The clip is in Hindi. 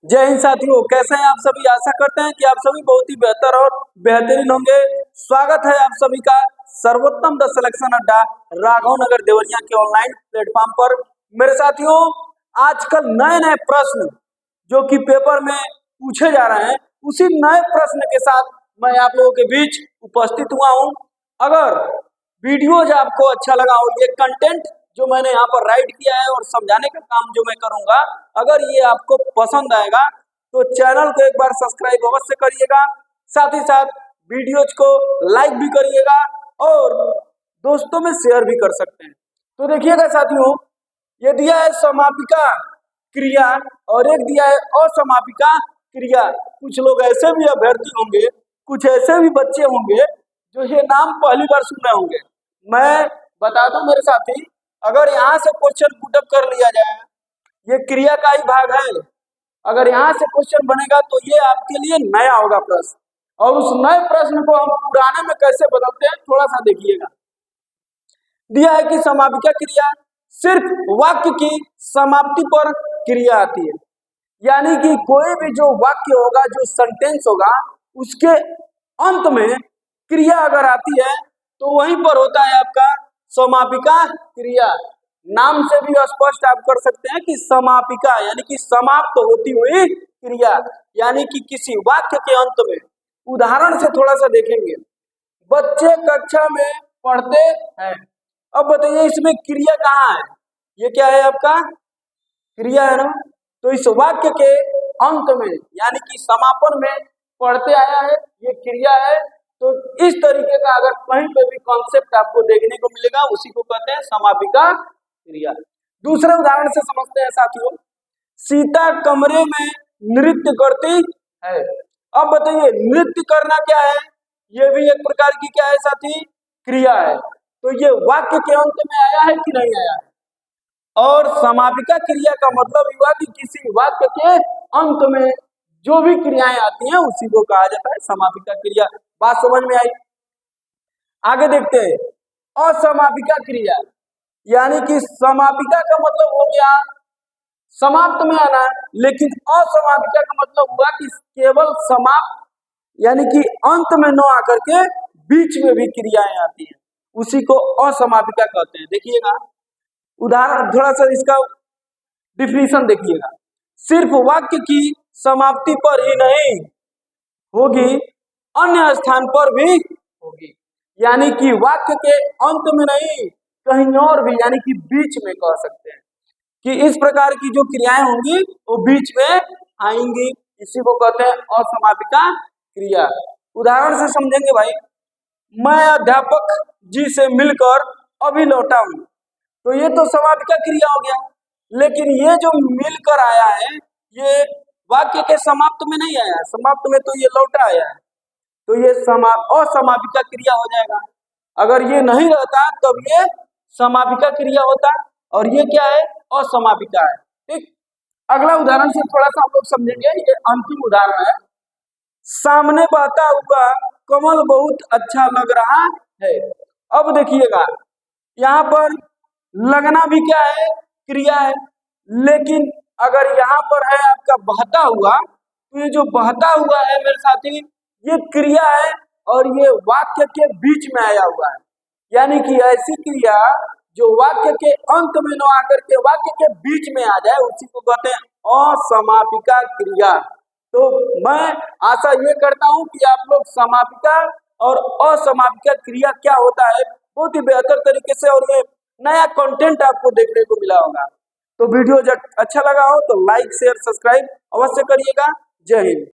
जय हिंद साथियों, कैसे हैं आप सभी। आशा करते हैं कि आप सभी बहुत ही बेहतर और बेहतरीन होंगे। स्वागत है आप सभी का सर्वोत्तम द सिलेक्शन अड्डा राघव नगर देवरिया के ऑनलाइन प्लेटफॉर्म पर। मेरे साथियों, आजकल नए नए प्रश्न जो कि पेपर में पूछे जा रहे हैं, उसी नए प्रश्न के साथ मैं आप लोगों के बीच उपस्थित हुआ हूं। अगर वीडियो जो आपको अच्छा लगा हो, ये कंटेंट जो मैंने यहाँ पर राइट किया है और समझाने का काम जो मैं करूंगा, अगर ये आपको पसंद आएगा तो चैनल को एक बार सब्सक्राइब अवश्य करिएगा। साथ ही साथ वीडियोज को लाइक भी करिएगा और दोस्तों में शेयर भी कर सकते हैं। तो देखिएगा साथियों, ये दिया है समापिका क्रिया और एक दिया है असमापिका क्रिया। कुछ लोग ऐसे भी अभ्यर्थी होंगे, कुछ ऐसे भी बच्चे होंगे जो ये नाम पहली बार सुन रहे होंगे। मैं बता दूं मेरे साथी, अगर यहाँ से क्वेश्चन पुटअप कर लिया जाए, ये क्रिया का ही भाग है। अगर यहाँ से क्वेश्चन बनेगा तो ये आपके लिए नया होगा प्रश्न, और उस नए प्रश्न को हम पुराने में कैसे बदलते हैं थोड़ा सा देखिएगा। दिया है कि समापिका क्रिया सिर्फ वाक्य की समाप्ति पर क्रिया आती है, यानी कि कोई भी जो वाक्य होगा, जो सेंटेंस होगा, उसके अंत में क्रिया अगर आती है तो वहीं पर होता है आपका समापिका क्रिया। नाम से भी स्पष्ट आप कर सकते हैं कि समापिका यानी कि समाप्त होती हुई क्रिया, यानी कि किसी वाक्य के अंत में। उदाहरण से थोड़ा सा देखेंगे, बच्चे कक्षा में पढ़ते हैं। अब बताइए इसमें क्रिया कहाँ है? ये क्या है आपका? क्रिया है ना। तो इस वाक्य के अंत में यानी कि समापन में पढ़ते आया है, ये क्रिया है। तो इस तरीके का अगर कहीं पे भी कॉन्सेप्ट आपको देखने को मिलेगा, उसी को कहते हैं समापिका क्रिया। दूसरे उदाहरण से समझते हैं साथियों, सीता कमरे में नृत्य करती है। अब बताइए नृत्य करना क्या है? ये भी एक प्रकार की क्या है साथी? क्रिया है। तो ये वाक्य के अंत में आया है कि नहीं आया है? और समापिका क्रिया का मतलब हुआ कि किसी वाक्य के अंत में जो भी क्रियाएं आती हैं उसी को कहा जाता है समापिका क्रिया। बात समझ में आई? आगे देखते हैं, असमापिका क्रिया यानी कि समापिका का मतलब हो गया समाप्त में आना, लेकिन असमापिका का मतलब हुआ कि केवल समाप्त यानी कि अंत में न आकर के बीच में भी क्रियाएं आती हैं, उसी को असमापिका कहते हैं। देखिएगा उदाहरण, थोड़ा सा इसका डिफिनीशन देखिएगा। सिर्फ वाक्य की समाप्ति पर ही नहीं होगी, अन्य स्थान पर भी होगी, यानी कि वाक्य के अंत में नहीं, कहीं और भी, यानी कि बीच में कह सकते हैं कि इस प्रकार की जो क्रियाएं होंगी वो बीच में आएंगी, इसी को कहते हैं असमापिका क्रिया। उदाहरण से समझेंगे भाई, मैं अध्यापक जी से मिलकर अभी लौटा हूं। तो ये तो समापिका क्रिया हो गया, लेकिन ये जो मिलकर आया है ये वाक्य के समाप्त में नहीं आया है, समाप्त में तो ये लौटा आया है, तो ये असमापिका क्रिया हो जाएगा। अगर ये नहीं रहता तब ये समापिका क्रिया होता, और ये क्या है? असमापिका है। ठीक, अगला उदाहरण से थोड़ा सा हम लोग समझेंगे, ये अंतिम उदाहरण है। सामने बहता हुआ कमल बहुत अच्छा लग रहा है। अब देखिएगा यहाँ पर लगना भी क्या है? क्रिया है, लेकिन अगर यहाँ पर है आपका बहता हुआ, तो ये जो बहता हुआ है मेरे साथी, ये क्रिया है और ये वाक्य के बीच में आया हुआ है, यानी कि ऐसी क्रिया जो वाक्य के अंत में न आकर के वाक्य के बीच में आ जाए, उसी को कहते हैं असमापिका क्रिया। तो मैं आशा ये करता हूं कि आप लोग समापिका और असमापिका क्रिया क्या होता है बहुत ही बेहतर तरीके से, और ये नया कंटेंट आपको देखने को मिला होगा। तो वीडियो जब अच्छा लगा हो तो लाइक शेयर सब्सक्राइब अवश्य करिएगा। जय हिंद।